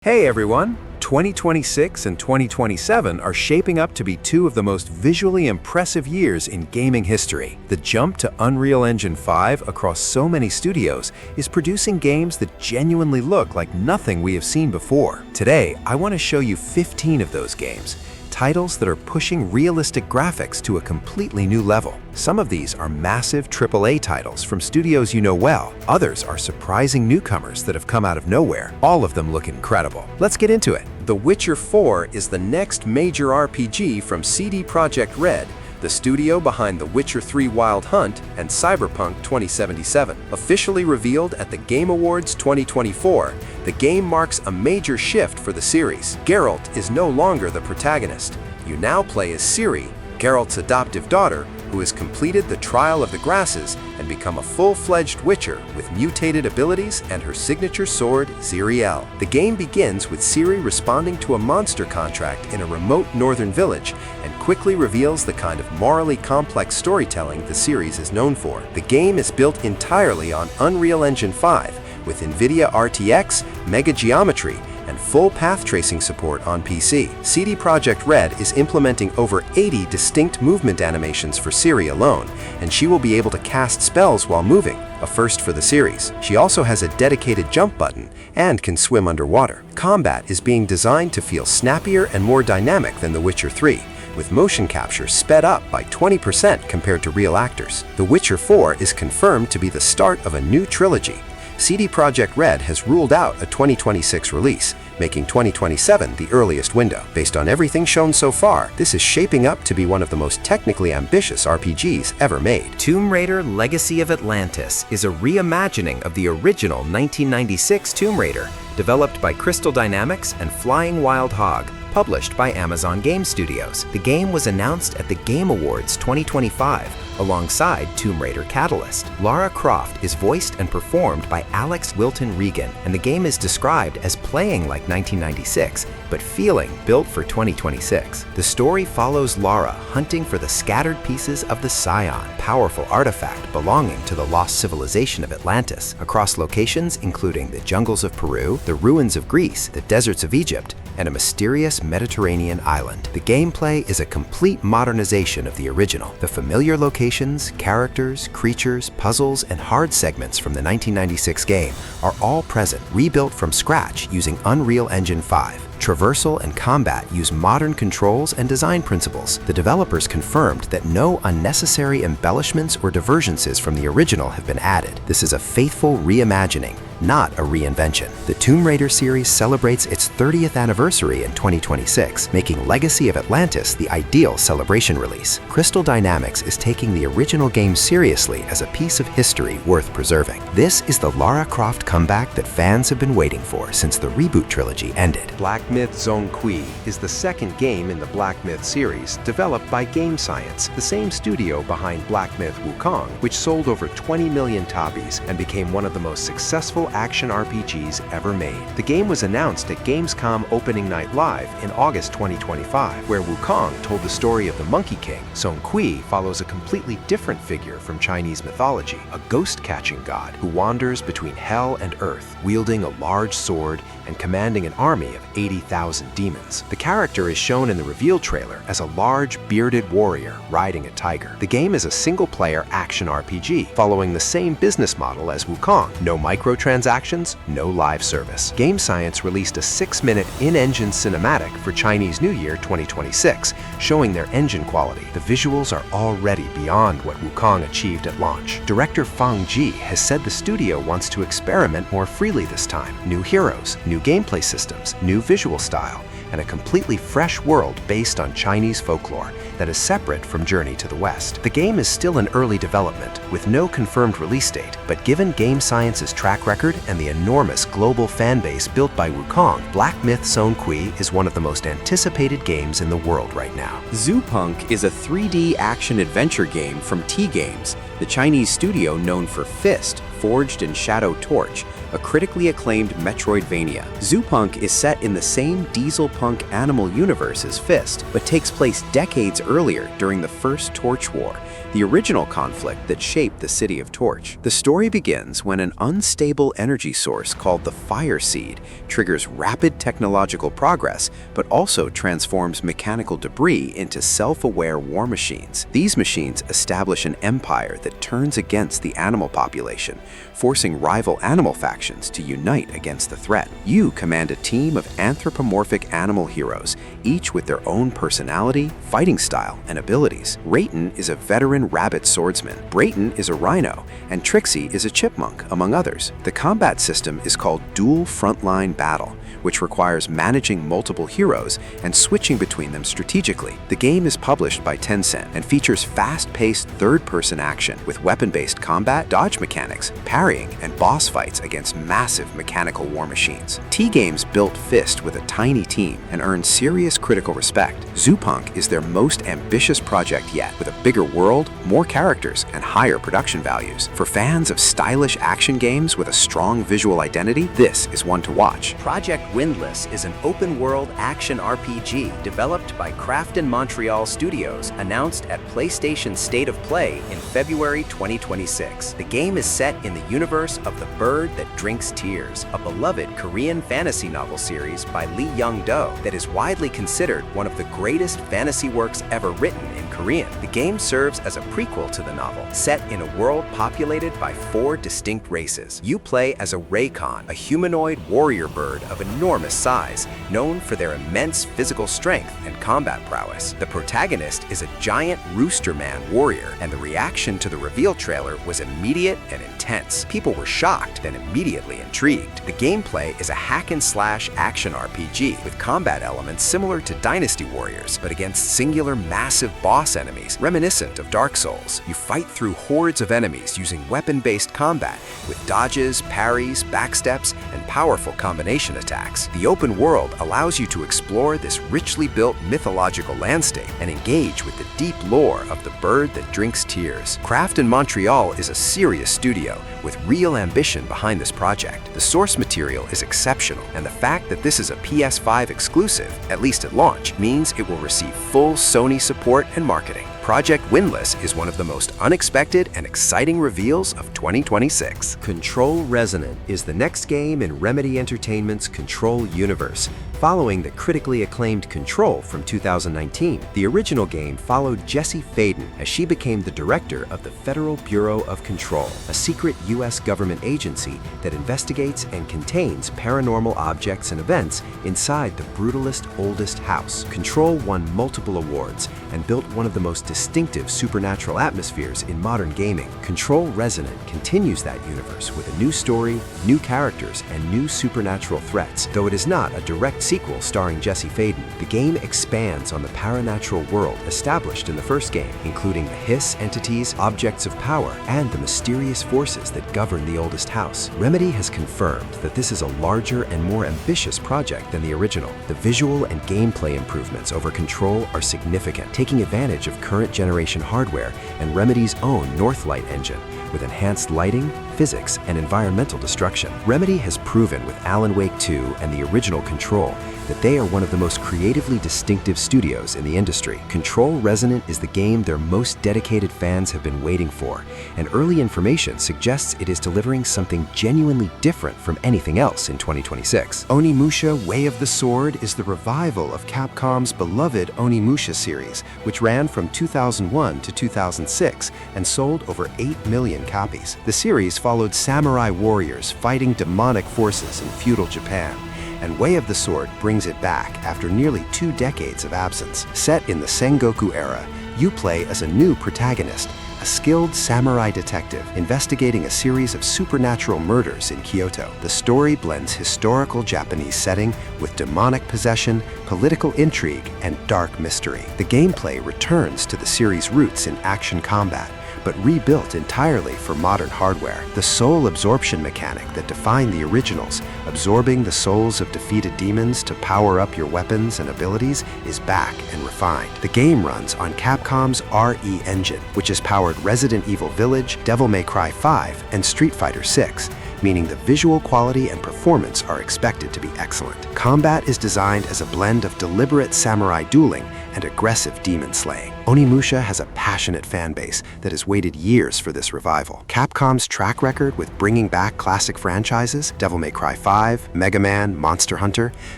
Hey everyone! 2026 and 2027 are shaping up to be two of the most visually impressive years in gaming history. The jump to Unreal Engine 5 across so many studios is producing games that genuinely look like nothing we have seen before. Today, I want to show you 15 of those games, titles that are pushing realistic graphics to a completely new level. Some of these are massive AAA titles from studios you know well. Others are surprising newcomers that have come out of nowhere. All of them look incredible. Let's get into it. The Witcher 4 is the next major RPG from CD Projekt Red, the studio behind The Witcher 3 Wild Hunt and Cyberpunk 2077. Officially revealed at the Game Awards 2024, the game marks a major shift for the series. Geralt is no longer the protagonist. You now play as Ciri, Geralt's adoptive daughter, who has completed the Trial of the Grasses and become a full-fledged Witcher with mutated abilities and her signature sword, Ziriel. The game begins with Ciri responding to a monster contract in a remote northern village and quickly reveals the kind of morally complex storytelling the series is known for. The game is built entirely on Unreal Engine 5 with NVIDIA RTX, Mega Geometry, and full path tracing support on PC. CD Projekt Red is implementing over 80 distinct movement animations for Ciri alone, and she will be able to cast spells while moving, a first for the series. She also has a dedicated jump button and can swim underwater. Combat is being designed to feel snappier and more dynamic than The Witcher 3, with motion capture sped up by 20% compared to real actors. The Witcher 4 is confirmed to be the start of a new trilogy. CD Projekt Red has ruled out a 2026 release, making 2027 the earliest window. Based on everything shown so far, this is shaping up to be one of the most technically ambitious RPGs ever made. Tomb Raider: Legacy of Atlantis is a reimagining of the original 1996 Tomb Raider, developed by Crystal Dynamics and Flying Wild Hog, published by Amazon Game Studios. The game was announced at the Game Awards 2025 alongside Tomb Raider Catalyst. Lara Croft is voiced and performed by Alex Wilton Regan, and the game is described as playing like 1996, but feeling built for 2026. The story follows Lara hunting for the scattered pieces of the Scion, powerful artifact belonging to the lost civilization of Atlantis, across locations including the jungles of Peru, the ruins of Greece, the deserts of Egypt, and a mysterious Mediterranean island. The gameplay is a complete modernization of the original. The familiar locations, characters, creatures, puzzles, and hard segments from the 1996 game are all present, rebuilt from scratch using Unreal Engine 5. Traversal and combat use modern controls and design principles. The developers confirmed that no unnecessary embellishments or divergences from the original have been added. This is a faithful reimagining, not a reinvention. The Tomb Raider series celebrates its 30th anniversary in 2026, making Legacy of Atlantis the ideal celebration release. Crystal Dynamics is taking the original game seriously as a piece of history worth preserving. This is the Lara Croft comeback that fans have been waiting for since the reboot trilogy ended. Black Myth: Zone Qui is the second game in the Black Myth series, developed by GameScience, the same studio behind Black Myth: Wukong, which sold over 20 million copies and became one of the most successful action RPGs ever made. The game was announced at Gamescom Opening Night Live in August 2025, where Wukong told the story of the Monkey King. Zone Qui follows a completely different figure from Chinese mythology, a ghost-catching god who wanders between hell and earth, wielding a large sword and commanding an army of 80,000 demons. The character is shown in the reveal trailer as a large, bearded warrior riding a tiger. The game is a single-player action RPG, following the same business model as Wukong. No microtransactions, no live service. GameScience released a 6-minute in-engine cinematic for Chinese New Year 2026, showing their engine quality. The visuals are already beyond what Wukong achieved at launch. Director Fang Ji has said the studio wants to experiment more freely this time. New heroes, new gameplay systems, new visual style, and a completely fresh world based on Chinese folklore that is separate from Journey to the West. The game is still in early development, with no confirmed release date, but given GameScience's track record and the enormous global fan base built by Wukong, Black Myth: Zone Qui is one of the most anticipated games in the world right now. Zoopunk is a 3D action-adventure game from T-Games, the Chinese studio known for Fist, Forged and Shadow Torch, a critically acclaimed Metroidvania. Zoopunk is set in the same dieselpunk animal universe as Fist, but takes place decades earlier during the First Torch War the original conflict that shaped the city of Torch. The story begins when an unstable energy source called the Fire Seed triggers rapid technological progress, but also transforms mechanical debris into self-aware war machines. These machines establish an empire that turns against the animal population, forcing rival animal factions to unite against the threat. You command a team of anthropomorphic animal heroes, each with their own personality, fighting style, and abilities. Rayton is a veteran rabbit swordsman, Brayton is a rhino, and Trixie is a chipmunk, among others. The combat system is called Dual Frontline Battle, which requires managing multiple heroes and switching between them strategically. The game is published by Tencent and features fast-paced third-person action with weapon-based combat, dodge mechanics, parrying, and boss fights against massive mechanical war machines. T-Games built Fist with a tiny team and earned serious critical respect. Zoopunk is their most ambitious project yet, with a bigger world, more characters, and higher production values. For fans of stylish action games with a strong visual identity, this is one to watch. Project Windless is an open-world action RPG developed by Krafton Montreal Studios, announced at PlayStation State of Play in February 2026. The game is set in the universe of The Bird That Drinks Tears, a beloved Korean fantasy novel series by Lee Young-do that is widely considered one of the greatest fantasy works ever written in Korean. The game serves as a prequel to the novel, set in a world populated by 4 distinct races. You play as a Raycon, a humanoid warrior bird of enormous size, known for their immense physical strength and combat prowess. The protagonist is a giant roosterman warrior, and the reaction to the reveal trailer was immediate and intense. People were shocked, then immediately intrigued. The gameplay is a hack-and-slash action RPG with combat elements similar to Dynasty Warriors, but against singular massive boss enemies reminiscent of Dark Souls. You fight through hordes of enemies using weapon-based combat with dodges, parries, backsteps, and powerful combination attacks. The open world allows you to explore this richly built mythological landscape and engage with the deep lore of The Bird That Drinks Tears. Krafton Montreal is a serious studio with real ambition behind this project. The source material is exceptional, and the fact that this is a PS5 exclusive, at least at launch, means it will receive full Sony support and marketing. Project Windless is one of the most unexpected and exciting reveals of 2026. Control Resonant is the next game in Remedy Entertainment's Control universe, following the critically acclaimed Control from 2019. The original game followed Jessie Faden as she became the director of the Federal Bureau of Control, a secret U.S. government agency that investigates and contains paranormal objects and events inside the brutalist oldest house. Control won multiple awards and built one of the most distinctive supernatural atmospheres in modern gaming. Control Resonant continues that universe with a new story, new characters, and new supernatural threats. Though it is not a direct sequel starring Jessie Faden, the game expands on the paranatural world established in the first game, including the hiss entities, objects of power, and the mysterious forces that govern the oldest house. Remedy has confirmed that this is a larger and more ambitious project than the original. The visual and gameplay improvements over Control are significant, taking advantage of current generation hardware and Remedy's own Northlight engine, with enhanced lighting, physics, and environmental destruction. Remedy has proven with Alan Wake 2 and the original Control that they are one of the most creatively distinctive studios in the industry. Control Resonant is the game their most dedicated fans have been waiting for, and early information suggests it is delivering something genuinely different from anything else in 2026. Onimusha: Way of the Sword is the revival of Capcom's beloved Onimusha series, which ran from 2001 to 2006 and sold over 8 million copies. The series followed samurai warriors fighting demonic forces in feudal Japan, and Way of the Sword brings it back after nearly 2 decades of absence. Set in the Sengoku era, you play as a new protagonist, a skilled samurai detective investigating a series of supernatural murders in Kyoto. The story blends historical Japanese setting with demonic possession, political intrigue, and dark mystery. The gameplay returns to the series' roots in action combat, but rebuilt entirely for modern hardware. The soul absorption mechanic that defined the originals, absorbing the souls of defeated demons to power up your weapons and abilities, is back and refined. The game runs on Capcom's RE engine, which has powered Resident Evil Village, Devil May Cry 5, and Street Fighter 6, meaning the visual quality and performance are expected to be excellent. Combat is designed as a blend of deliberate samurai dueling and aggressive demon slaying. Onimusha has a passionate fan base that has waited years for this revival. Capcom's track record with bringing back classic franchises, Devil May Cry 5, Mega Man, Monster Hunter,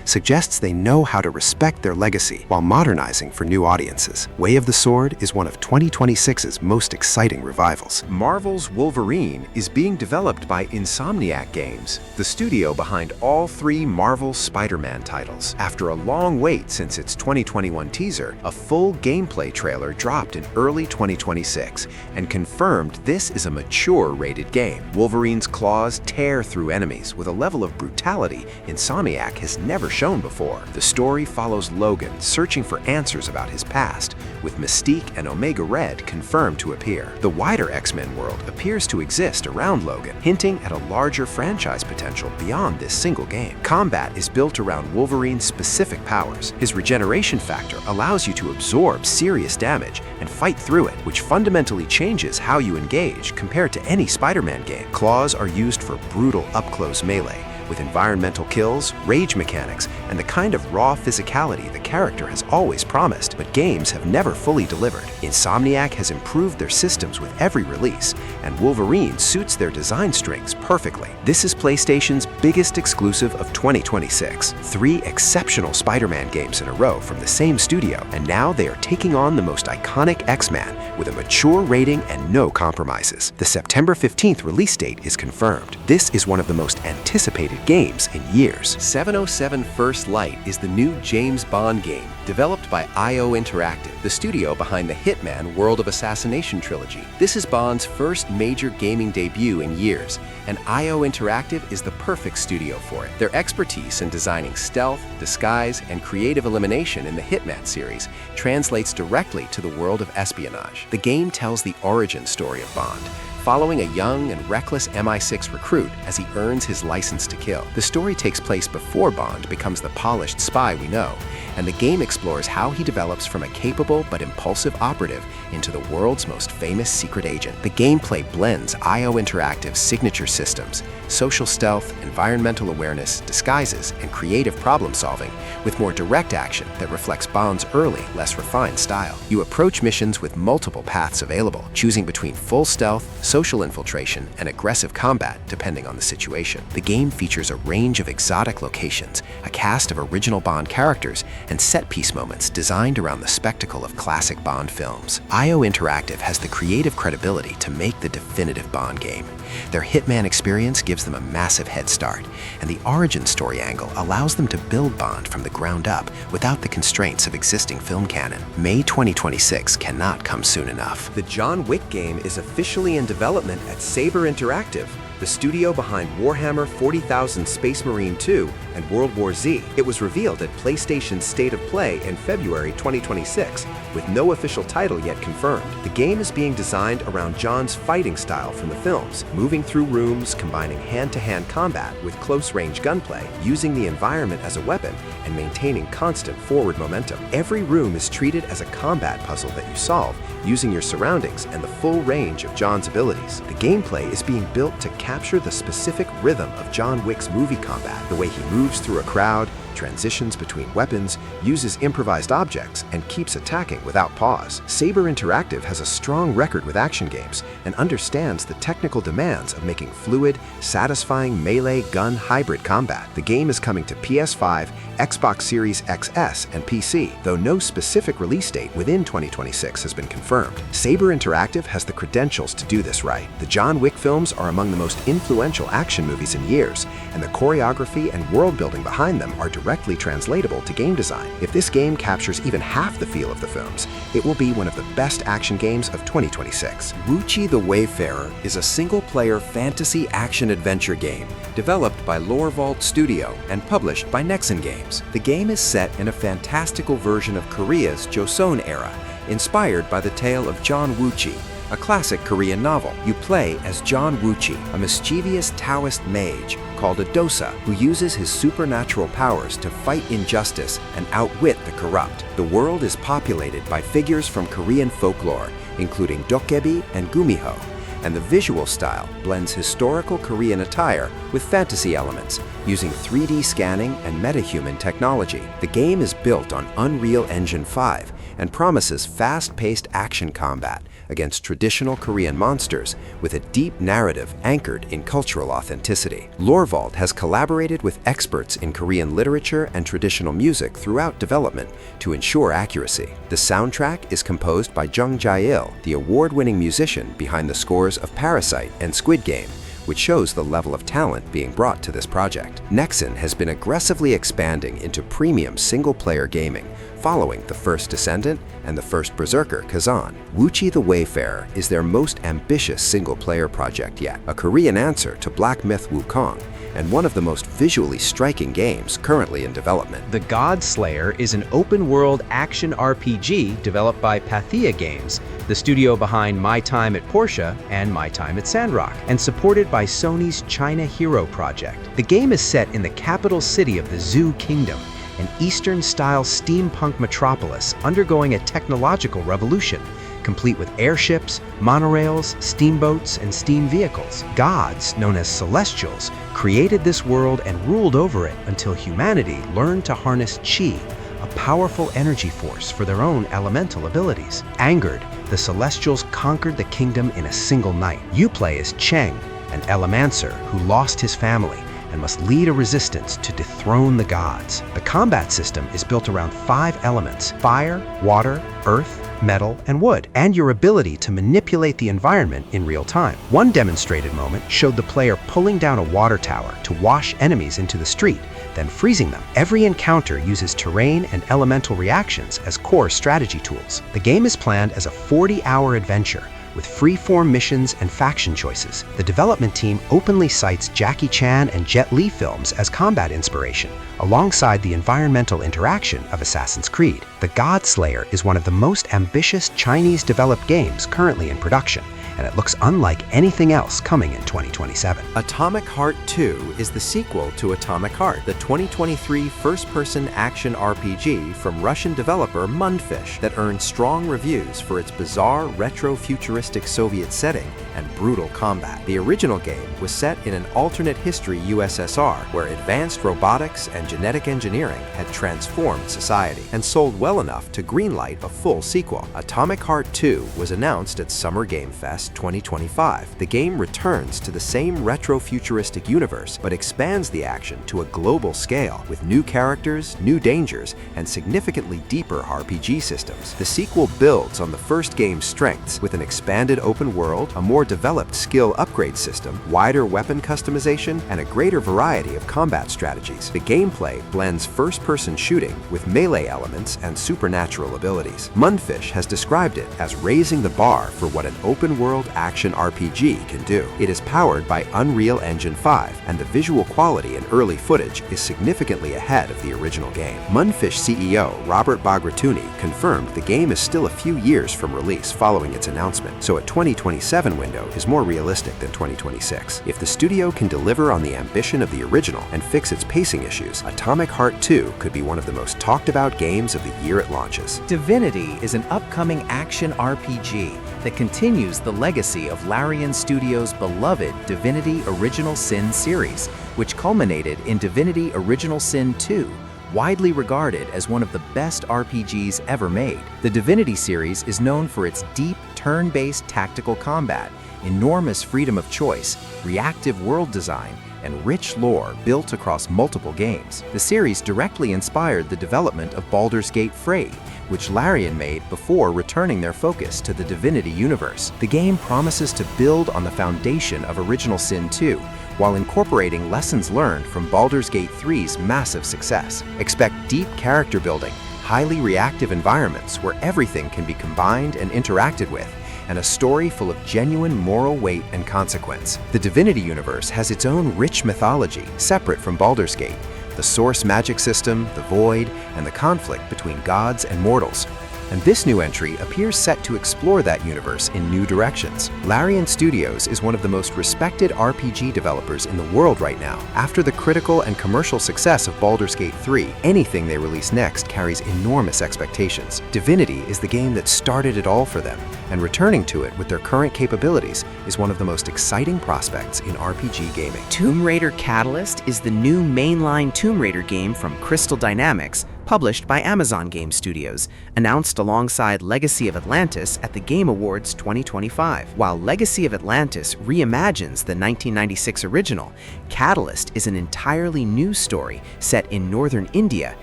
suggests they know how to respect their legacy while modernizing for new audiences. Way of the Sword is one of 2026's most exciting revivals. Marvel's Wolverine is being developed by Insomniac Games, the studio behind all 3 Marvel Spider-Man titles. After a long wait since its 2021 teaser, a full gameplay trailer dropped in early 2026 and confirmed this is a mature rated game. Wolverine's claws tear through enemies with a level of brutality Insomniac has never shown before. The story follows Logan searching for answers about his past, with Mystique and Omega Red confirmed to appear. The wider X-Men world appears to exist around Logan, hinting at a larger franchise potential beyond this single game. Combat is built around Wolverine's specific powers. His regeneration factor allows you to absorb serious damage and fight through it, which fundamentally changes how you engage compared to any Spider-Man game. Claws are used for brutal up-close melee, with environmental kills, rage mechanics, and the kind of raw physicality the character has always promised, but games have never fully delivered. Insomniac has improved their systems with every release, and Wolverine suits their design strengths perfectly. This is PlayStation's biggest exclusive of 2026. 3 exceptional Spider-Man games in a row from the same studio, and now they are taking on the most iconic X-Man with a mature rating and no compromises. The September 15th release date is confirmed. This is one of the most anticipated games in years. 007 First Light is the new James Bond game developed by IO Interactive, the studio behind the Hitman World of Assassination trilogy. This is Bond's first major gaming debut in years, and IO Interactive is the perfect studio for it. Their expertise in designing stealth, disguise, and creative elimination in the Hitman series translates directly to the world of espionage. The game tells the origin story of Bond, following a young and reckless MI6 recruit as he earns his license to kill. The story takes place before Bond becomes the polished spy we know, and the game explores how he develops from a capable but impulsive operative into the world's most famous secret agent. The gameplay blends IO Interactive's signature systems, social stealth, environmental awareness, disguises, and creative problem solving, with more direct action that reflects Bond's early, less refined style. You approach missions with multiple paths available, choosing between full stealth, social infiltration, and aggressive combat depending on the situation. The game features a range of exotic locations, a cast of original Bond characters, and set-piece moments designed around the spectacle of classic Bond films. IO Interactive has the creative credibility to make the definitive Bond game. Their Hitman experience gives them a massive head start, and the origin story angle allows them to build Bond from the ground up without the constraints of existing film canon. May 2026 cannot come soon enough. The John Wick game is officially in development at Saber Interactive, the studio behind Warhammer 40,000 Space Marine 2 and World War Z. It was revealed at PlayStation's State of Play in February 2026, with no official title yet confirmed. The game is being designed around John's fighting style from the films, moving through rooms, combining hand-to-hand combat with close-range gunplay, using the environment as a weapon, and maintaining constant forward momentum. Every room is treated as a combat puzzle that you solve, using your surroundings and the full range of John's abilities. The gameplay is being built to capture the specific rhythm of John Wick's movie combat, the way he moves through a crowd, transitions between weapons, uses improvised objects, and keeps attacking without pause. Saber Interactive has a strong record with action games and understands the technical demands of making fluid, satisfying melee gun hybrid combat. The game is coming to PS5, Xbox Series XS, and PC, though no specific release date within 2026 has been confirmed. Saber Interactive has the credentials to do this right. The John Wick films are among the most influential action movies in years, and the choreography and world building behind them are directly translatable to game design. If this game captures even half the feel of the films, it will be one of the best action games of 2026. Wuchi the Wayfarer is a single-player fantasy action-adventure game developed by Lore Vault Studio and published by Nexon Games. The game is set in a fantastical version of Korea's Joseon era, inspired by the tale of John Wuchi, a classic Korean novel. You play as John Wuchi, a mischievous Taoist mage called a dosa who uses his supernatural powers to fight injustice and outwit the corrupt. The world is populated by figures from Korean folklore, including dokkaebi and gumiho, and the visual style blends historical Korean attire with fantasy elements, using 3D scanning and metahuman technology. The game is built on Unreal Engine 5, and promises fast-paced action combat against traditional Korean monsters with a deep narrative anchored in cultural authenticity. Lorvault has collaborated with experts in Korean literature and traditional music throughout development to ensure accuracy. The soundtrack is composed by Jung Jae-il, the award-winning musician behind the scores of Parasite and Squid Game, which shows the level of talent being brought to this project. Nexon has been aggressively expanding into premium single-player gaming, following the first Descendant and the first Berserker Kazan. Wuchi the Wayfarer is their most ambitious single-player project yet, a Korean answer to Black Myth Wukong, and one of the most visually striking games currently in development. The God Slayer is an open-world action RPG developed by Pathia Games, the studio behind My Time at Portia and My Time at Sandrock, and supported by Sony's China Hero project. The game is set in the capital city of the Zhou Kingdom, an Eastern-style steampunk metropolis undergoing a technological revolution, complete with airships, monorails, steamboats, and steam vehicles. Gods, known as Celestials, created this world and ruled over it until humanity learned to harness Qi, a powerful energy force for their own elemental abilities. Angered, the Celestials conquered the kingdom in a single night. You play as Cheng, an Elemancer who lost his family and must lead a resistance to dethrone the gods. The combat system is built around 5 elements: fire, water, earth, metal, and wood, and your ability to manipulate the environment in real time. One demonstrated moment showed the player pulling down a water tower to wash enemies into the street, then freezing them. Every encounter uses terrain and elemental reactions as core strategy tools. The game is planned as a 40-hour adventure, with free-form missions and faction choices. The development team openly cites Jackie Chan and Jet Li films as combat inspiration, alongside the environmental interaction of Assassin's Creed. The God Slayer is one of the most ambitious Chinese-developed games currently in production, and it looks unlike anything else coming in 2027. Atomic Heart 2 is the sequel to Atomic Heart, the 2023 first-person action RPG from Russian developer Mundfish that earned strong reviews for its bizarre retro-futuristic Soviet setting and brutal combat. The original game was set in an alternate history USSR where advanced robotics and genetic engineering had transformed society and sold well enough to greenlight a full sequel. Atomic Heart 2 was announced at Summer Game Fest 2025. The game returns to the same retro-futuristic universe, but expands the action to a global scale with new characters, new dangers, and significantly deeper RPG systems. The sequel builds on the first game's strengths with an expanded open world, a more developed skill upgrade system, wider weapon customization, and a greater variety of combat strategies. The gameplay blends first-person shooting with melee elements and supernatural abilities. Mundfish has described it as raising the bar for what an open-world action RPG can do. It is powered by Unreal Engine 5, and the visual quality and early footage is significantly ahead of the original game. Mundfish CEO Robert Bagratuni confirmed the game is still a few years from release following its announcement, so a 2027 window is more realistic than 2026. If the studio can deliver on the ambition of the original and fix its pacing issues, Atomic Heart 2 could be one of the most talked about games of the year it launches. Divinity is an upcoming action RPG that continues the legacy of Larian Studios' beloved Divinity Original Sin series, which culminated in Divinity Original Sin 2, widely regarded as one of the best RPGs ever made. The Divinity series is known for its deep, turn-based tactical combat, enormous freedom of choice, reactive world design, and rich lore built across multiple games. The series directly inspired the development of Baldur's Gate Frey, which Larian made before returning their focus to the Divinity universe. The game promises to build on the foundation of Original Sin 2, while incorporating lessons learned from Baldur's Gate 3's massive success. Expect deep character building, highly reactive environments where everything can be combined and interacted with, and a story full of genuine moral weight and consequence. The Divinity universe has its own rich mythology, separate from Baldur's Gate, the source magic system, the void, and the conflict between gods and mortals. And this new entry appears set to explore that universe in new directions. Larian Studios is one of the most respected RPG developers in the world right now. After the critical and commercial success of Baldur's Gate 3, anything they release next carries enormous expectations. Divinity is the game that started it all for them, and returning to it with their current capabilities is one of the most exciting prospects in RPG gaming. Tomb Raider Catalyst is the new mainline Tomb Raider game from Crystal Dynamics, published by Amazon Game Studios, announced alongside Legacy of Atlantis at the Game Awards 2025. While Legacy of Atlantis reimagines the 1996 original, Catalyst is an entirely new story set in northern India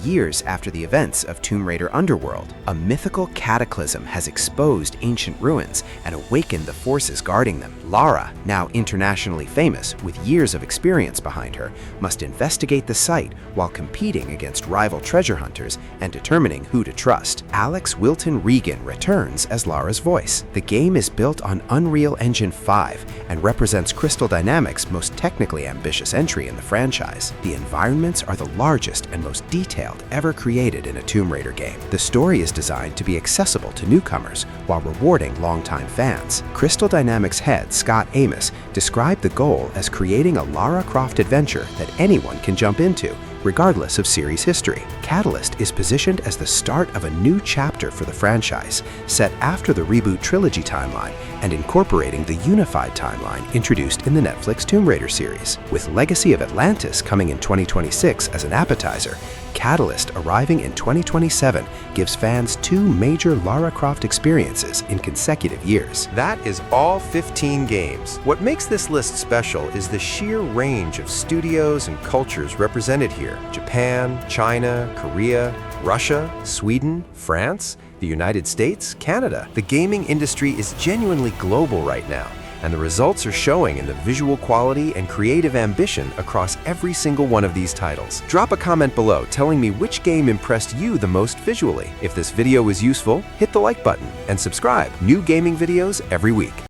years after the events of Tomb Raider Underworld. A mythical cataclysm has exposed ancient ruins and awakened the forces guarding them. Lara, now internationally famous with years of experience behind her, must investigate the site while competing against rival treasure hunters and determining who to trust. Alex Wilton Regan returns as Lara's voice. The game is built on Unreal Engine 5 and represents Crystal Dynamics' most technically ambitious entry in the franchise. The environments are the largest and most detailed ever created in a Tomb Raider game. The story is designed to be accessible to newcomers while rewarding longtime fans. Crystal Dynamics head Scott Amos described the goal as creating a Lara Croft adventure that anyone can jump into, regardless of series history. Catalyst is positioned as the start of a new chapter for the franchise, set after the reboot trilogy timeline and incorporating the unified timeline introduced in the Netflix Tomb Raider series. With Legacy of Atlantis coming in 2026 as an appetizer, Catalyst arriving in 2027 gives fans two major Lara Croft experiences in consecutive years. That is all 15 games. What makes this list special is the sheer range of studios and cultures represented here. Japan, China, Korea, Russia, Sweden, France, the United States, Canada. The gaming industry is genuinely global right now, and the results are showing in the visual quality and creative ambition across every single one of these titles. Drop a comment below telling me which game impressed you the most visually. If this video was useful, hit the like button and subscribe. New gaming videos every week.